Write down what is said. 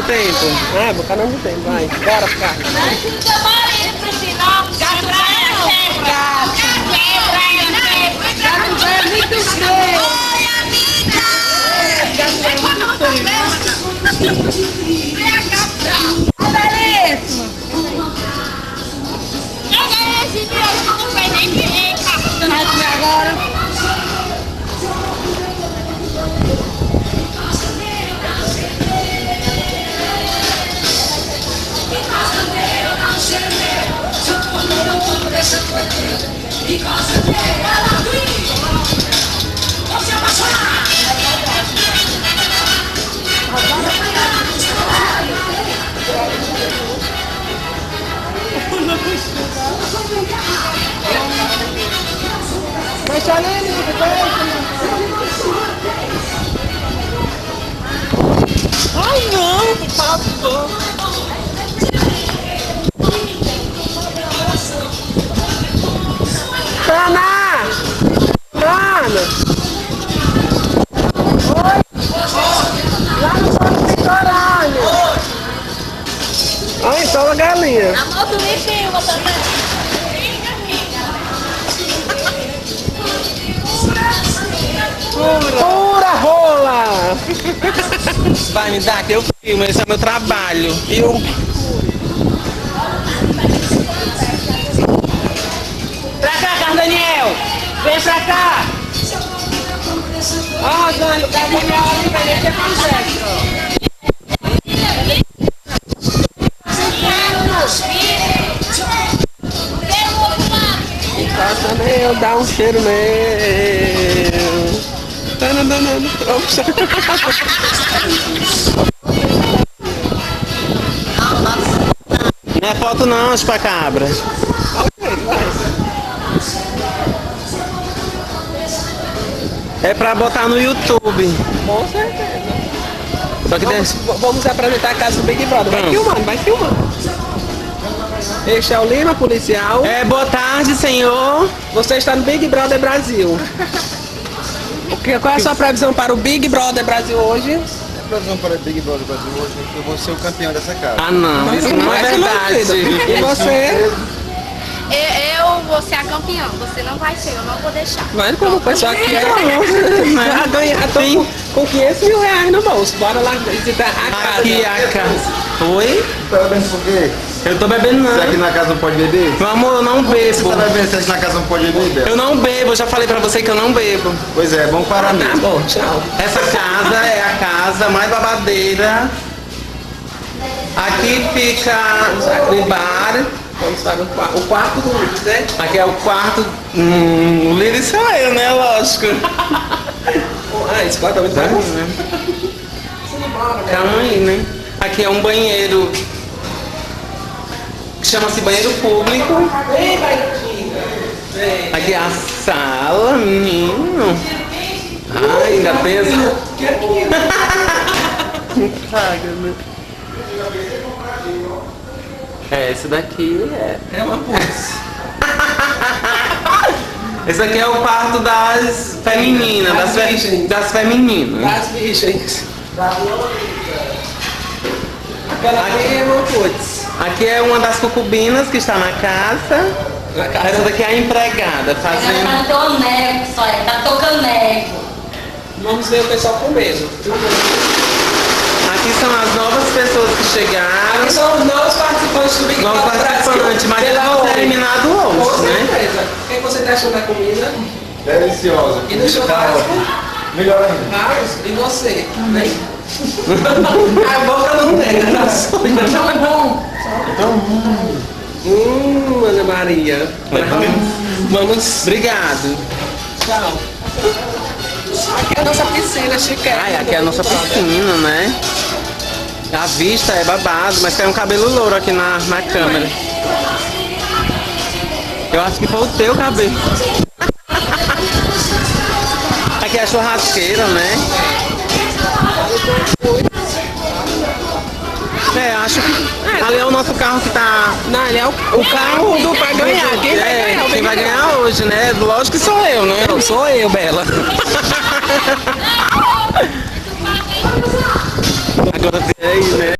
do tempo. É, bocanão do tempo, vai. Bora ficar. Mas ali, Ai não, por favor. Ana! Ana! Oi! Lá no Porto Litorâneo! Olha só a galinha. A moto me filma também. Pura rola! Vai me dar que eu filmo, esse é meu trabalho. E o... Pra cá, Carlos Daniel! Vem pra cá! Ó, Rosane, o Carlos Daniel ali, vai ver o que acontece, ó. Encosta meu, dá um cheiro meu. Oxa. Não é foto não, chupacabra. É pra botar no YouTube. Com certeza. Só que Vamos apresentar a casa do Big Brother. Vai Vamos. filmando, vai filmando. Este é o Lima, policial. boa tarde, senhor. Você está no Big Brother Brasil. Qual é a sua previsão para o Big Brother Brasil hoje? A previsão para o Big Brother Brasil hoje é que eu vou ser o campeão dessa casa. Ah não, isso não é verdade. E você? Eu vou ser a campeã, você não vai ser, eu não vou deixar. Mas como o pessoal aqui é... Já ganhou com 500 mil reais no bolso. Bora lá visitar a casa. Aqui a casa. Oi? Tá bebendo por quê? Eu tô bebendo Você aqui não. na casa não pode beber? Meu amor, eu não Você bebo. tá bebendo, você aqui na casa não pode beber? Eu não bebo, eu já falei pra você que eu não bebo. Pois é bom para mim. Tá bom, tchau. Essa casa é a casa mais babadeira. Aqui fica o bar. Vamos para o quarto do Luiz, né? Aqui é o quarto. O líder sou eu, né? Lógico. Ah, esse quarto é muito Tá, bom. né? Calma aí, né? Aqui é um banheiro que chama-se banheiro público. Vem, Baitinha. Vem. Aqui é a sala, menino. Ai, ainda pensa. Esse daqui É uma pulse. Esse aqui é o quarto das femininas, das femininas. Das virgens. Aquela ali é uma putz. Aqui é uma das concubinas que está na casa. Na Essa casa. daqui é a empregada fazendo. Ela tá tocando nego, só tá tocando nego. Vamos ver o pessoal comendo. Aqui são as novas pessoas que chegaram. Aqui são os novos participantes do Big Novos Brother participantes, Brasil. mas eles vão ser eliminados Com hoje, né? certeza. O que você tá achando da comida? Deliciosa. E do churrasco? Melhor ainda. Mas, e você? Vem. A boca não nega, tá sonho. Não é bom. Ana Maria. Vamos. Obrigado. Tchau. Aqui é a nossa piscina, chiquete. Ai, aqui é a nossa piscina, né? A vista é babado, mas tem um cabelo louro aqui na câmera. Eu acho que foi o teu cabelo. Aqui é a churrasqueira, né? Acho que ali é o nosso carro que tá... Não, ele é o carro do pra ganhar. Quem vai ganhar? Quem vai ganhar hoje, né? Lógico que sou eu, né? Não, sou eu, Bela. Agora tem aí, né?